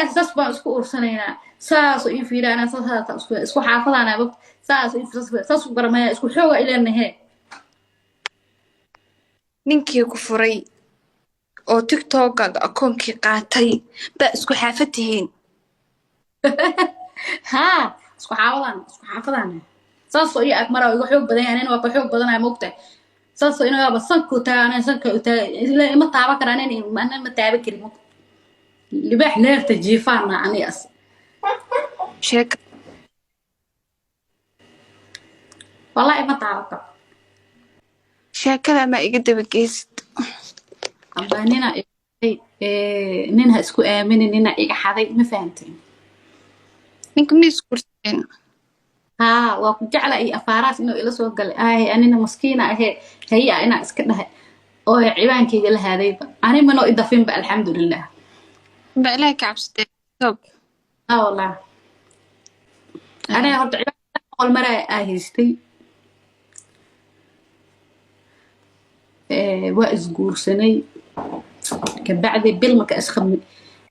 اساس بان اسكو ursanayna saas oo fiirana saas isku xaafadana saas saas u garamaya isku xooga ileenahay ninkii ku furay oo TikTok akoonkii qaatay ba isku xaafatihiin ha isku xaafadana saas oo ag mara igu xoog badan yahay waa ka xoog badanay moogta saas oo inaga basanku taana sanka u taa ilaa ma taaba karaan in ma taaba karin libax leerta jiifana ani as sheek wallahi ma taaba ka sheekada ma iga dabageysid abanina ninha isku aaminin nina iga xaday ma fahanteen ninka miis kurteen ها وجعل أي أفراس إنه إلى سوق قال أنا مسكينة هي أنا أسكتها أو عيبان كي قال هذا أنا منو إضافين بقى الحمد لله بقلاك عبستي طب والله أنا هرت عيبان أول مرة أهيستي وأسجور سنة كبعد بالمك أسخن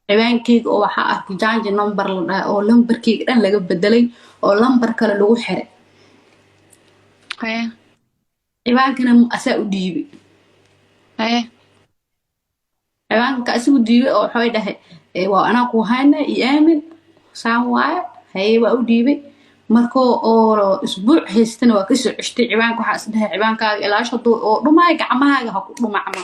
عيبان كي أو حق جانج نمبر أو لمبر كي أنا لقى بدلي oo lambar kale lagu xiray ciwaankana asaa u dhiibay ciwaanka asagu dhiibay oo waxay dhahay waa anaa ku hayna iyo aamin saan waaye haye waa u dhiibay markoo oo isbuuc haystana waa ka soo ceshtay ciwaanka waxa is dhahay ciwaankaaga ilaasho oo dhumaay gacmahaaga ha ku dhumacma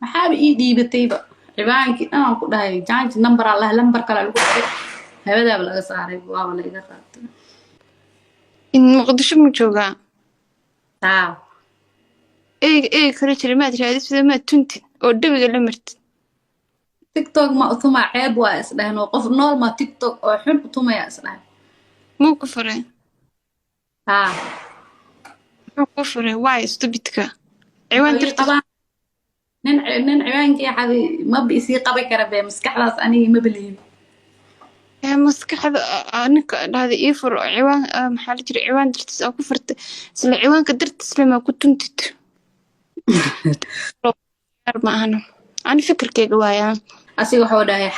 maxaa ii dhiibatayba ciwaankii aan ku dhahay jaanji number Allah lambar kale lagu xiray hawada laga saaray waa la iga qaatay in muqdisho ma joogaa taa kale jirimaad raadisada ma tuntin oo dhabiga la martid TikTok ma utuma ceeb waa isdhahnoo qof nool ma TikTok oo xun utumaya isdhahay muu ku furay taa muu ku furay waa stupidka ciwaan dirta nin ciwaankii xadi ma biisi qabi kara be maskaxdaas aniga ma baliin maskaxda anka dhahda ii fur ciwaan maxaa la jiray ciwaan dirtis oo ku furtay isla ciwaanka dirtis lama ku tuntid ma ahna ani fikirkeyga waayaan asiga wuxuu dhahay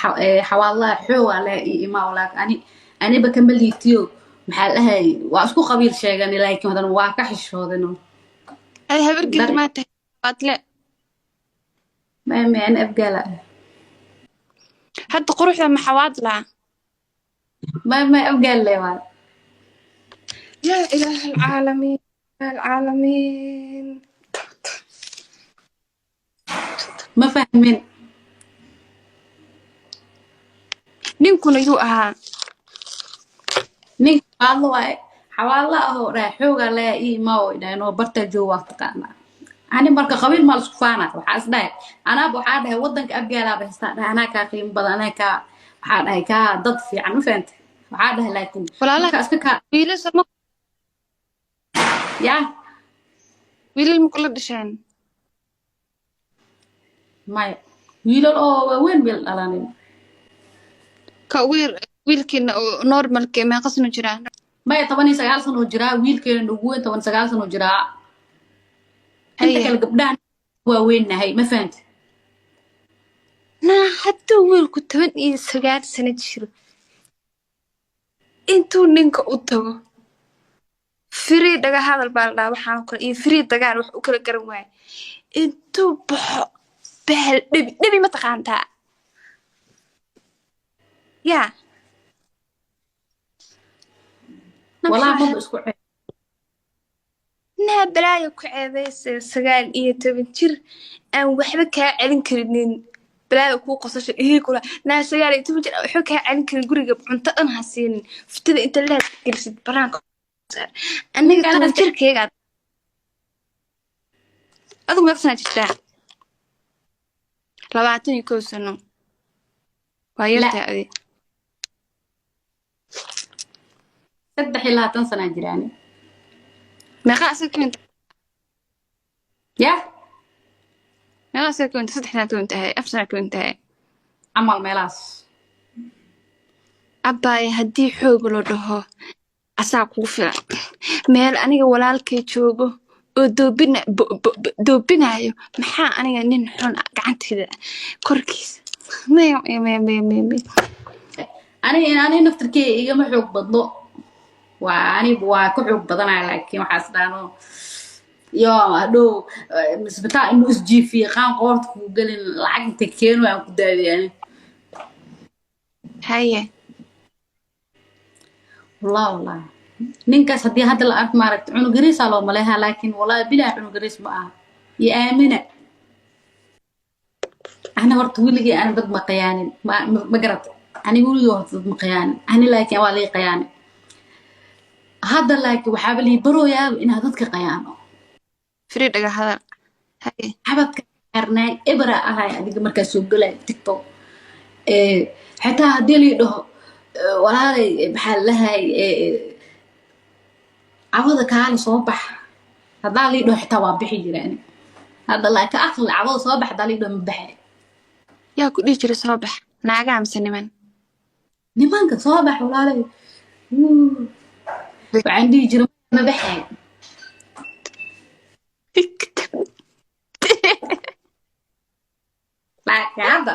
xawaalaha xooga leh iyo imaa walaak aniba kama liitiyo maxaa dhahay waa isku qabiil sheegan laakiin hadan waa ka xishoodino ay habargid ma tahay badle ما أنا أبقى حتى قروحها محواد لا ما أبقى لا يا إله العالمين ما فاهمين نينكونا يوقها نينك والله حوالا هو رايحوغا لا إيه ما هو إنه برتا جو وقت قانا أنا مركا قبيل ما لسكفانا وحاس ده أنا بحاده ودنك أبقى لا بس أنا كقيم بدل أنا بحاده ضد في عنو فهمت بحاده لكن ولا لا ويل سما يا ويل المقلد دشان ما ويل وين بيل ألانين كوير ويل كنا نورمال كما قصنا جرا ما طبعا سجال سنو جرا ويل كنا نقول طبعا سجال سنو جرا أنت كالقبدان وين هاي ما فهمت نا حتى ويل كنت من سجال سنة شر انتو نينك أوتو فري دقا هذا البالله وحنا كل فري دقا روح وكل قرواي انتو بهل نبي ما تقانتا يا والله ما بسكوع نا بلايا كعبيس سجال إيه تبنتير أن وحبك علن كرنين بلايا كو قصش إيه كلا نا سجال إيه تبنتير وحبك علن كرن جوري قبل أنت حسين فتدي أنت لا تجلس برانك أنا تبنتير كيجا أظن ما قصنا تشتاع لبعتني كوسنو ويرتي هذه صدق لا تنسى نجراني ما خاصك كنت يا ما خاصك كنت صدق كنت هاي أفسر كنت هاي عمل ملاس أباي هدي حوق لو دهو أساق وفلا ميل أنا ولالكي جوجو oo doobinayo maxaa aniga nin xun gacanteyda korkiisa ani naftirkey igama xoog badno waa ku xoog badanaa laakiin waxaas dhaano yo hadhow isbitaal inuu isjiifiye qaan qoorta kuu gelin lacag inta keeno aan ku daawiyaan haye والله ninkaas haddii hadda la arko maaragta cunug yariisaa loo maleehaa laakiin wallahi bilaa cunug yariis ma aha iyo aamina ana horta weligii aan dad ma qiyaanin ma garata ani weligii horta dad ma qiyaanin ani laakiin waa lii qiyaanin hadda laakiin waxaaba lii barooyaaba inaa dadka qiyaano firi dhaga hadal haye xabadka xirnaa ibra ahay adiga markaa soo galay tiktok xitaa haddii lii dhaho walaalay maxaa lahay cawada kaali soo bax haddaa lii dhaho xitaa waa bixi jiraan hadda laakiin aqli cawada soo bax haddaa lii dhaho ma baxay yaa ku dhihi jira soo bax naagaa mise niman nimanka soo bax walaalay waxaan dhihi jira ma baxay laakiin hadda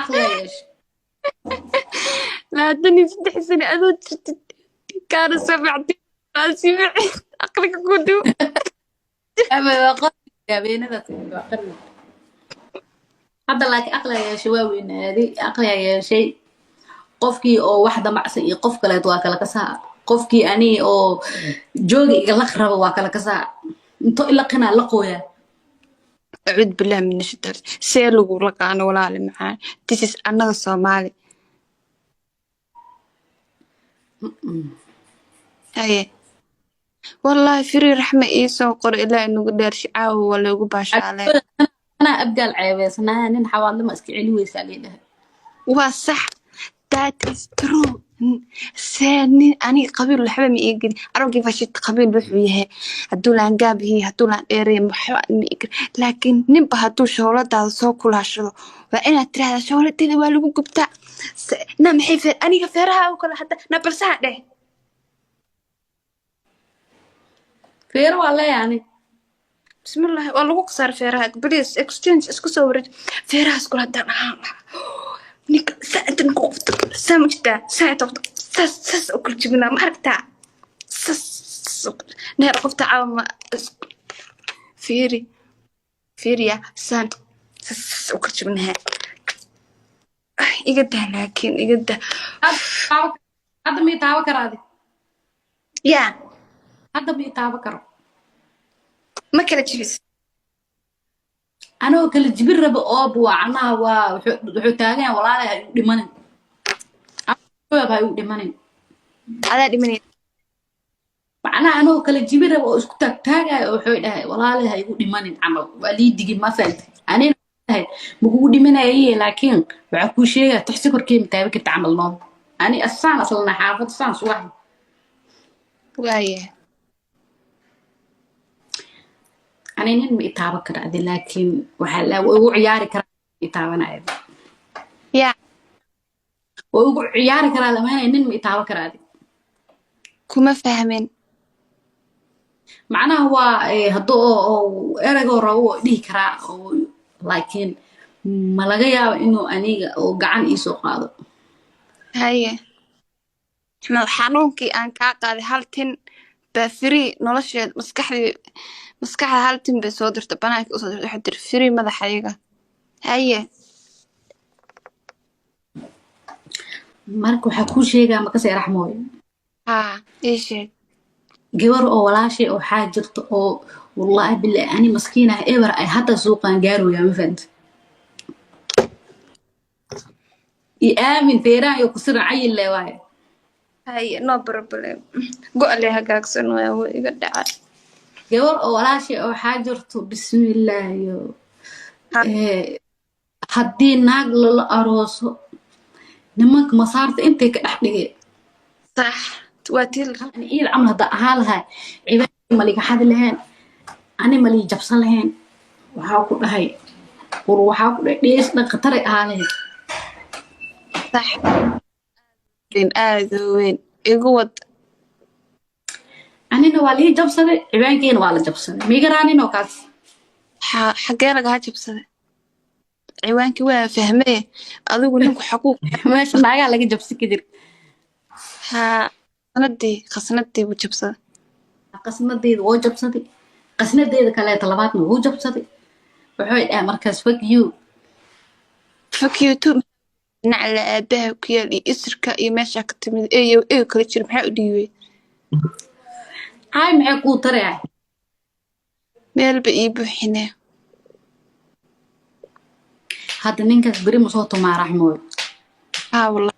aqliga yeesha laadani 3 sano adoo jirtid kaana sabacti asiibi aqliga ku dhow ama habeenada hadda laakiin aqliga yeesha waa weynaaday aqliga yeeshay qofkii oo wax damacsan iyo qof kaleed waa kala kasaa qofkii ani oo joogi iga laq rabo waa kala kasaa into ila qinaa la qooyaa أعوذ بالله من الشيطان سيلو لقانا ولا معاه this is another Somali هاي والله فري رحمة إيسا وقر إلا إنه قدر شعاه ولا يقباش عليه أنا أبقى العيبس أنا نين حوالي ما أسكعلي ويسالي ده وصح that is true سنين أنا قبيل الحبة ميقل أروح كيف أشيت قبيل بحويه هدول عن جابه هدول عن إيري محوا ميقل لكن نبه هدول شغلات هذا سو كلها شغل وأنا ترى هذا شغلات تدي والو قبتا نام حيفر أنا كفرها وكل حتى نبر ساعة ده فير والله يعني بسم الله والله قصر فيرها بليز اكسشينج اسكو صورت فيرها اسكو هدا نيك ساعة نقفت سامجتا ساعة سس أكل جبنا مركتا سس نهر قفت عام فيريا سانت سس أكل جبناها يقدها لكن يقدها هذا مي تاوكر هذه يا هذا مي تاوكر ما كلا جبس أنا وكل جبر رب أب وعناها وحتاجين ولا له دمانين أنا بهاي دمانين هذا دمانين أنا وكل جبر رب أسكت تاجا وحده ولا له دمانين عمل ولي دقي ما فهمت أنا هاي بقول دمنا هي لكن بعكو شيء تحسكر كيم تابك تعمل نوم أنا أصلا حافظ أصلا واحد وايه أنا نين ما يتابع كرادي لكن وحلا وعياري كرادي يتابعنا أيضا يا وعياري كرادي ما نين ما يتابع كرادي كما فاهمين معناه هو هدو إرجع رو دي كرا لكن ما لقيا إنه أني وقعن يسوق هذا هاي ما حنونكي أن كعقد هالتن بفري نلاشة مسكحة هالتن بصدر تبناك أصدر حتى فري ماذا حقيقة هاي ماركو حكوا شيء ما كسر رحمه إيش جوار أو ولا شيء أو حاجة أو والله بالله أنا مسكينة إبر أي حتى سوق جارو يا مفند يآمن ثيران يكسر عيل لا واي هاي no problem قول لي هكاكسن ويقدع جوار أو ولا شيء أو حاجة بسم الله يو حدي ناقل الأروس نمك مسارت أنت كأحدي صح تواتيل يعني إيه العمل هذا هالها عبادة ملك حد لهن أنا ملي جبصل لهن وحاكل هاي وحاكل ليش نقطرق هاله صح وين وين يقود anina waa lii jabsaday ciwaankeena waa la jabsaday migaraaninoo kaas xagee lagaa jabsaday ciwaankii waa fahmee adigu ninku xaquuq meesha naagaa laga jabsi kadir haa khasnadii buu jabsaday qasnadeeda woo jabsaday qasnadeeda kaleeta labaadna wuu jabsaday wuxuu dhahay markaas fuck you too nacla aabaha ku yaal iyo isirka iyo meesha ka timid eeyo kala jira maxaa u dhiibay caay maxay kuu taray meelba ii buuxinee hadda ninkaas beri ma soo tumaa raxmooy haa wallah